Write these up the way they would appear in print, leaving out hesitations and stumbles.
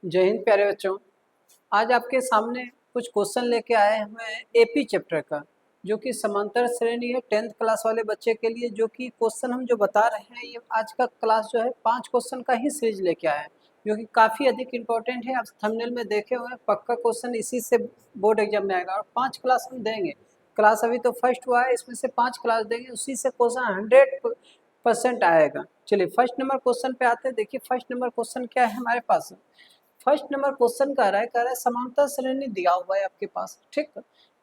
जय हिंद प्यारे बच्चों। आज आपके सामने कुछ क्वेश्चन लेके आए हैं एपी चैप्टर का, जो कि समांतर श्रेणी है 10th क्लास वाले बच्चे के लिए। जो कि क्वेश्चन हम जो बता रहे हैं, ये आज का क्लास जो है 5 क्वेश्चन का ही सीरीज लेके आए हैं, जो कि काफ़ी अधिक इंपॉर्टेंट है। आप थंबनेल में देखे हुए हैं, पक्का क्वेश्चन इसी से बोर्ड एग्जाम में आएगा और 5 क्लास हम देंगे। क्लास अभी तो फर्स्ट हुआ है, इसमें से 5 क्लास देंगे, उसी से क्वेश्चन 100% आएगा। चलिए फर्स्ट नंबर क्वेश्चन पे आते हैं। देखिए फर्स्ट नंबर क्वेश्चन क्या है हमारे पास। फर्स्ट नंबर क्वेश्चन कह रहा है समांतर श्रेणी दिया हुआ है आपके पास। ठीक,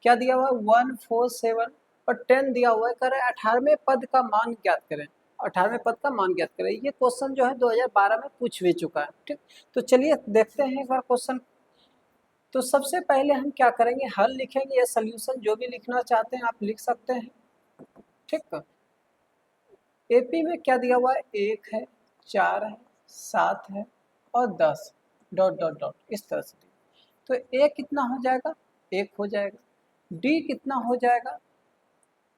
क्या दिया हुआ है 1, 4, 7 और 10 दिया हुआ है। कह रहा है 18वें पद का मान ज्ञात करें। 18वें पद का मान ज्ञात करें। ये क्वेश्चन जो है 2012 में पूछ भी चुका है। ठीक, तो चलिए देखते हैं एक बार क्वेश्चन। तो सबसे पहले हम क्या करेंगे, हल लिखेंगे या सोल्यूशन, जो भी लिखना चाहते हैं आप लिख सकते हैं। ठीक, एपी में क्या दिया हुआ है, 1 है, 4 है, 7 है और 10 डॉट डॉट डॉट इस तरह से। तो ए कितना हो जाएगा, 1 हो जाएगा। डी कितना हो जाएगा,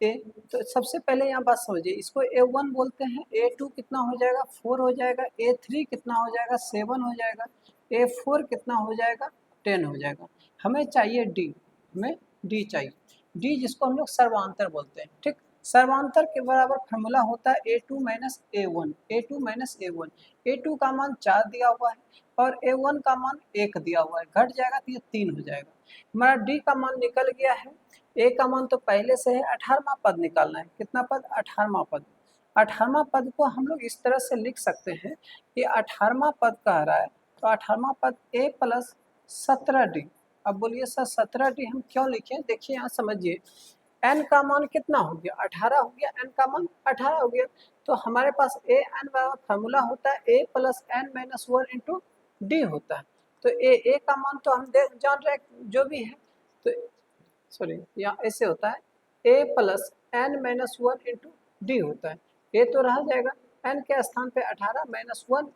ए। तो सबसे पहले यहाँ बात समझिए, इसको A1 बोलते हैं। A2 कितना हो जाएगा, 4 हो जाएगा। A3 कितना हो जाएगा, 7 हो जाएगा। A4 कितना हो जाएगा, 10 हो जाएगा। हमें चाहिए डी, हमें डी चाहिए। डी जिसको हम लोग सर्वांतर बोलते हैं। ठीक, सर्वांतर के बराबर फॉर्मूला होता है A2 minus A1। A2 minus A1। A2 का मान 4 दिया हुआ है और A1 का मान 1 दिया हुआ है, घट जाएगा तो ये 3 हो जाएगा। हमारा डी का मान निकल गया है। ए का मान तो पहले से है, 18वां पद निकालना है। कितना पद, 18वां पद। 18वां पद को हम लोग इस तरह से लिख सकते हैं कि 18वां पद कह रहा है, तो 18वां पद ए प्लस 17D। अब बोलिए सर 17D हम क्यों लिखें, देखिए यहाँ समझिए। एन का मान कितना हो गया, 18 हो गया। एन का मान 18 हो गया, तो हमारे पास ए एन फार्मूला होता है A plus N minus 1 into D होता है। तो ए का मान तो हम जान रहे हैं जो भी है, तो सॉरी यहाँ ऐसे होता है A plus N minus 1 into D होता है। ए तो रह जाएगा, एन के स्थान पे 18 माइनस 1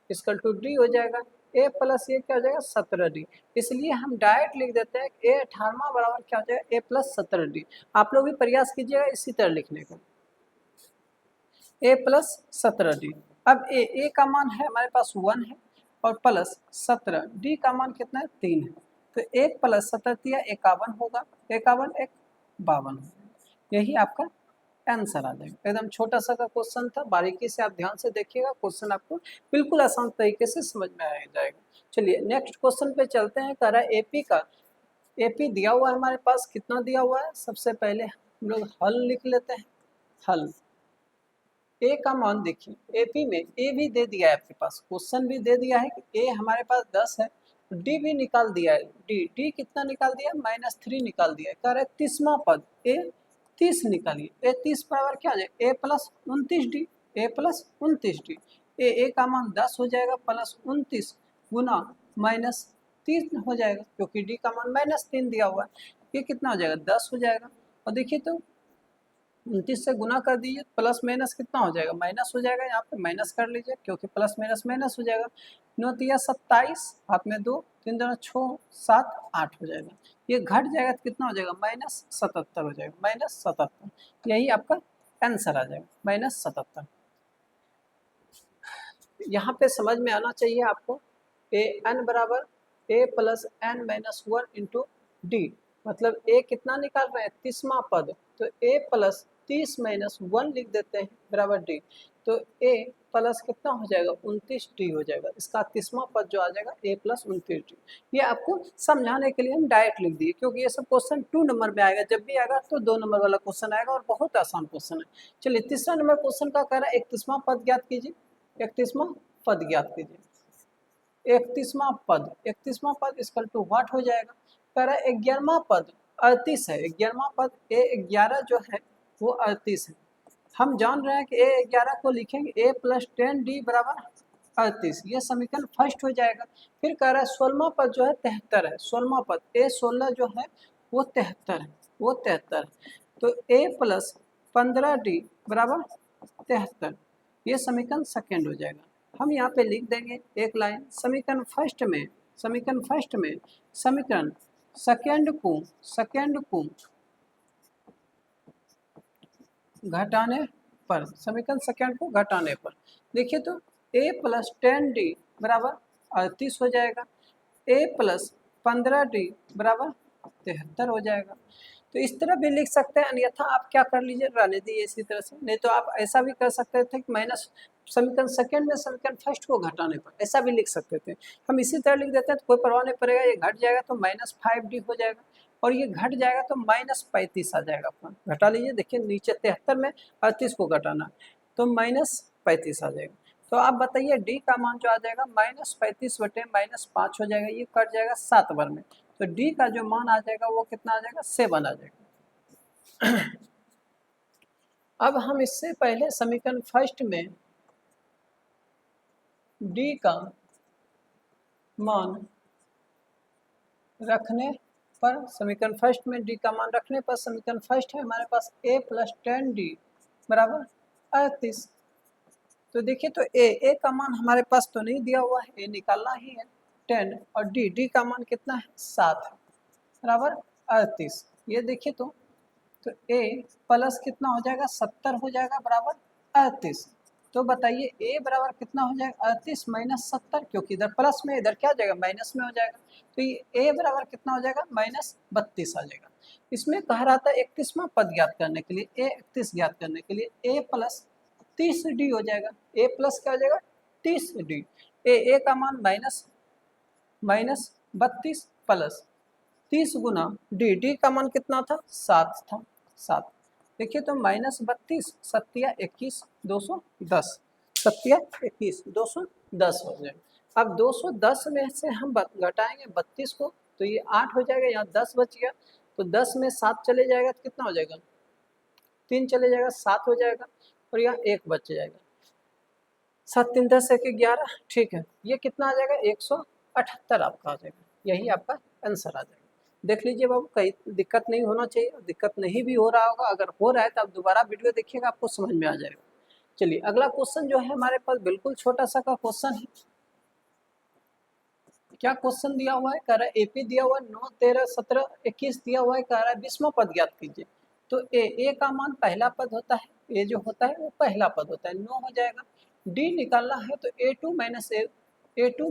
इसकल टू डी हो जाएगा। ए प्लस ये क्या हो जाएगा, 17D। इसलिए हम डायरेक्ट लिख देते हैं ए 18वां बराबर क्या हो जाएगा, ए प्लस 17D। आप लोग भी प्रयास कीजिएगा इसी तरह लिखने का, ए प्लस 17D। अब ए का मान है हमारे पास 1 है और प्लस 17, डी का मान कितना है, 3 है। तो 1 प्लस 17 51 होगा, 51 1 52 होगा। यही आपका आंसर आ जाएगा। एकदम छोटा सा का क्वेश्चन था, बारीकी से आप ध्यान से देखिएगा, क्वेश्चन आपको बिल्कुल आसान तरीके से समझ में आ जाएगा। चलिए नेक्स्ट क्वेश्चन पे चलते हैं। कह रहा है एपी का, एपी दिया हुआ है हमारे पास, कितना दिया हुआ है। सबसे पहले हम लोग हल लिख लेते हैं। हल ए का मान देखिए, एपी में ए भी दे दिया है आपके पास, क्वेश्चन भी दे दिया है कि ए हमारे पास 10 है। डी भी निकाल दिया है, डी कितना निकाल दिया, -3 निकाल दिया है। कह रहे 30वां पद ए 30 निकालिए। ए 30 बराबर क्या हो जाएगा, ए प्लस 29D। ए प्लस 29D। ए का मान 10 हो जाएगा प्लस 29 गुना -3 हो जाएगा, क्योंकि डी का मान -3 दिया हुआ है। ये कितना हो जाएगा, 10 हो जाएगा। और देखिए तो 29 से गुना कर दीजिए, प्लस माइनस कितना हो जाएगा, माइनस हो जाएगा। यहाँ पे माइनस कर लीजिए, क्योंकि प्लस माइनस माइनस हो जाएगा। 9 तिया 27, हाथ में 2, 3 दूना 6, 7 8 हो जाएगा। ये घट जाएगा तो कितना हो जाएगा, -77 हो जाएगा, -77। यही आपका आंसर आ जाएगा, -77। यहाँ पे समझ में आना चाहिए आपको, ए एन बराबर A plus N minus 1 into D. मतलब ए कितना निकाल रहे हैं, 30वां पद, तो ए प्लस 30 माइनस 1 लिख देते हैं बराबर डी। तो ए प्लस कितना हो जाएगा, 29D हो जाएगा। इसका 30वां पद जो आ जाएगा ए प्लस 29D। ये आपको समझाने के लिए हम डायरेक्ट लिख दिए, क्योंकि ये सब क्वेश्चन 2 नंबर में आएगा। जब भी आएगा तो 2 नंबर वाला क्वेश्चन आएगा और बहुत आसान क्वेश्चन है। चलिए तीसरा नंबर क्वेश्चन का कह रहा है 31वां पद ज्ञात कीजिए। 31वां पद ज्ञात कीजिए। 31वां पद इसकल टू व्हाट हो जाएगा। कह रहा है 11वां पद 38 है। 11वां पद ए 11 जो है वो 38 है। हम जान रहे हैं कि ए 11 को लिखेंगे ए प्लस 10D बराबर 38। ये समीकरण फर्स्ट हो जाएगा। फिर कह रहा है 16वां पद जो है 73 है। 16वां पद ए 16 जो है वो 73 है, वो 73 है। तो ए प्लस 15D बराबर 73। ये समीकरण सेकेंड हो जाएगा। हम यहाँ पे लिख देंगे एक लाइन, समीकरण फर्स्ट में, समीकरण फर्स्ट में समीकरण सेकेंड को घटाने पर, समीकरण सेकेंड को घटाने पर देखिए तो a प्लस 10D बराबर 38 हो जाएगा। ए प्लस 15d बराबर 73 हो जाएगा। तो इस तरह भी लिख सकते हैं, अन्यथा आप क्या कर लीजिए, रहने दीजिए इसी तरह से। नहीं तो आप ऐसा भी कर सकते थे कि माइनस समीकरण सेकंड में समीकरण फर्स्ट को घटाने पर, ऐसा भी लिख सकते थे। हम इसी तरह लिख देते हैं तो कोई परवाह नहीं पड़ेगा, ये घट जाएगा तो -5d हो जाएगा, और ये घट जाएगा तो -35 आ जाएगा अपना। घटा लीजिए, देखिए नीचे 73 में 38 को घटाना तो -35 आ जाएगा। तो आप बताइए डी का मान जो आ जाएगा -35 बटे -5 हो जाएगा, ये कट जाएगा 7 बार में। तो डी का जो मान आ जाएगा वो कितना आ जाएगा, 7 आ जाएगा। अब हम इससे पहले समीकरण फर्स्ट में डी का मान रखने पर, समीकरण फर्स्ट में डी का मान रखने पर समीकरण फर्स्ट है हमारे पास a + 10d बराबर 38। तो देखिए, तो ए का मान हमारे पास तो नहीं दिया हुआ है, ए निकालना ही है 10, और डी का मान कितना है 7 है बराबर 38। ये देखिए तो ए प्लस कितना हो जाएगा 70 हो जाएगा बराबर 38। तो बताइए ए बराबर कितना हो जाएगा 38 - 70, क्योंकि इधर प्लस में इधर क्या हो जाएगा माइनस में हो जाएगा। तो ये ए बराबर कितना हो जाएगा -32 आ जाएगा। इसमें कह रहा था 31वां पद ज्ञात करने के लिए, ए 31 ज्ञात करने के लिए ए प्लस 30d हो जाएगा। ए प्लस क्या हो जाएगा 30d। ए का मान -32 प्लस 30 गुना डी का मान कितना था 7 था 7। देखिए तो -32 सत्या 21 210, सत्या 21 210 हो जाएगा। अब 210 में से हम घटाएंगे 32 को तो ये 8 हो जाएगा, यहाँ 10 बच गया, तो 10 में 7 चले जाएगा तो कितना हो जाएगा 3 चले जाएगा 7 हो जाएगा, और यहाँ 1 बच जाएगा। 7 3 10 1 11, ठीक है, ये कितना आ जाएगा 178 आपका आ जाएगा, यही आपका आंसर आ जाएगा। देख लीजिए बाबू, कहीं दिक्कत नहीं होना चाहिए, दिक्कत नहीं भी हो रहा होगा, अगर हो रहा है तो आप दोबारा वीडियो देखिएगा, आपको समझ में आ जाएगा। चलिए अगला क्वेश्चन जो है हमारे पास बिल्कुल छोटा सा का क्वेश्चन है। क्या क्वेश्चन दिया हुआ है, कह रहा है एपी दिया हुआ है 9 13 17 21 दिया हुआ है, कह रहा है 20वां पद ज्ञात कीजिए। तो ए का मान पहला पद होता है, ए जो होता है वो पहला पद होता है, 9 हो जाएगा। डी निकालना है तो a2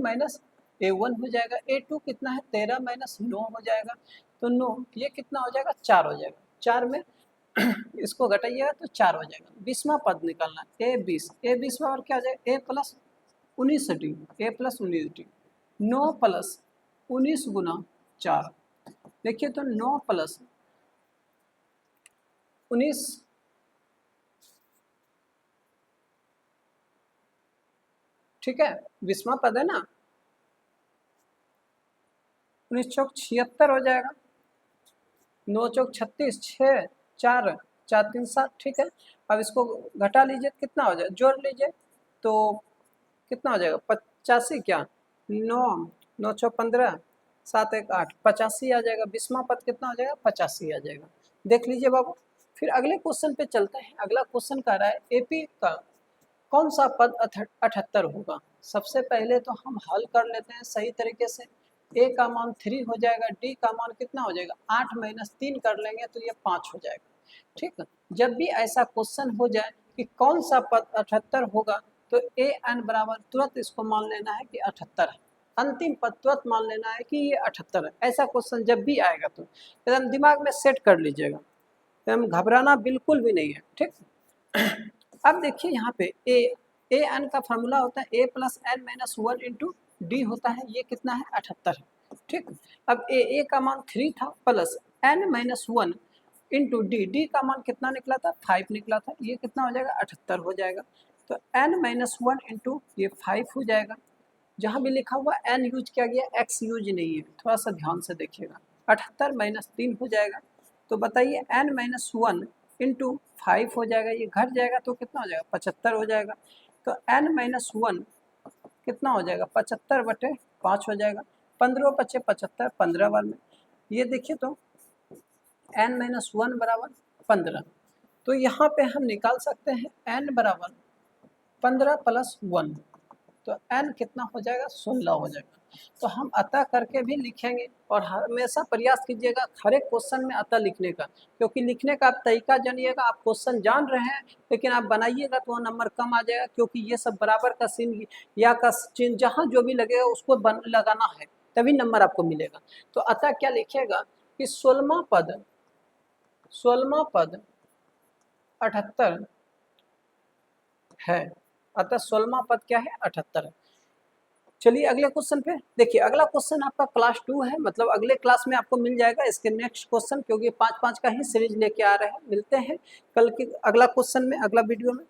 माइनस a1 हो जाएगा। a2 कितना है 13 - 9 हो जाएगा, तो 9 ये कितना हो जाएगा 4 हो जाएगा। 4 में इसको घटाइएगा तो 4 हो जाएगा। 20वां पद निकालना है a20 में, और क्या आ जाएगा a + 19d, a + 19d 9 + 19 गुना 4। देखिए तो 9 + 19, ठीक है 20वां पद है ना, 19 चौक 76 हो जाएगा, 9 चौक 36, 6 4 4 3 7, ठीक है। अब इसको घटा लीजिए कितना हो जाएगा, जोड़ लीजिए तो कितना हो जाएगा 85, क्या 9 9 चौक 15 7 1 8 85 आ जाएगा। 20वां पद कितना हो जाएगा 85 आ जाएगा। देख लीजिए बाबू, फिर अगले क्वेश्चन पे चलते हैं। अगला क्वेश्चन कह रहा है एपी का कौन सा पद 78 होगा। सबसे पहले तो हम हल कर लेते हैं सही तरीके से। ए का मान 3 हो जाएगा, डी का मान कितना हो जाएगा 8 - 3 कर लेंगे तो ये 5 हो जाएगा, ठीक है। जब भी ऐसा क्वेश्चन हो जाए कि कौन सा पद 78 होगा तो ए एन बराबर तुरंत इसको मान लेना है कि 78 है, अंतिम पद तुरंत मान लेना है कि ये 78 है। ऐसा क्वेश्चन जब भी आएगा तो एकदम दिमाग में सेट कर लीजिएगा, एकदम घबराना बिल्कुल भी नहीं है, ठीक। अब देखिए यहाँ पे ए एन का फार्मूला होता है a + n - 1 इंटू डी होता है, ये कितना है 78 है, ठीक। अब ए का मान 3 था प्लस n - 1 इंटू डी का मान कितना निकला था 5 निकला था, ये कितना हो जाएगा 78 हो जाएगा। तो n - 1 इंटू ये 5 हो जाएगा। जहाँ भी लिखा हुआ n यूज किया गया, x यूज नहीं है, थोड़ा सा ध्यान से देखिएगा। 78 - 3 हो जाएगा, तो बताइए n - 1 इंटू 5 हो जाएगा, ये घट जाएगा तो कितना हो जाएगा 75 हो जाएगा। तो n - 1 कितना हो जाएगा 75 बटे 5 हो जाएगा, 15 बचे 75 15 बार में। ये देखिए तो n - 1 बराबर 15, तो यहाँ पे हम निकाल सकते हैं n बराबर 15 + 1, तो n कितना हो जाएगा 16 हो जाएगा। तो हम अतः करके भी लिखेंगे, और हमेशा प्रयास कीजिएगा हर एक क्वेश्चन में अतः लिखने का, क्योंकि लिखने का आप तरीका जानिएगा। आप क्वेश्चन जान रहे हैं लेकिन आप बनाइएगा तो वो नंबर कम आ जाएगा, क्योंकि ये सब बराबर का चिन्ह या का चिन्ह जहाँ जो भी लगेगा उसको लगाना है, तभी नंबर आपको मिलेगा। तो अतः क्या लिखिएगा कि 16वां पद 78 है। अतः 16वां पद क्या है? 78 है। चलिए अगले क्वेश्चन पे देखिए। अगला क्वेश्चन आपका क्लास 2 है, मतलब अगले क्लास में आपको मिल जाएगा इसके नेक्स्ट क्वेश्चन, क्योंकि 5-5 का ही सीरीज लेके आ रहे हैं। मिलते हैं कल के अगला क्वेश्चन में, अगला वीडियो में।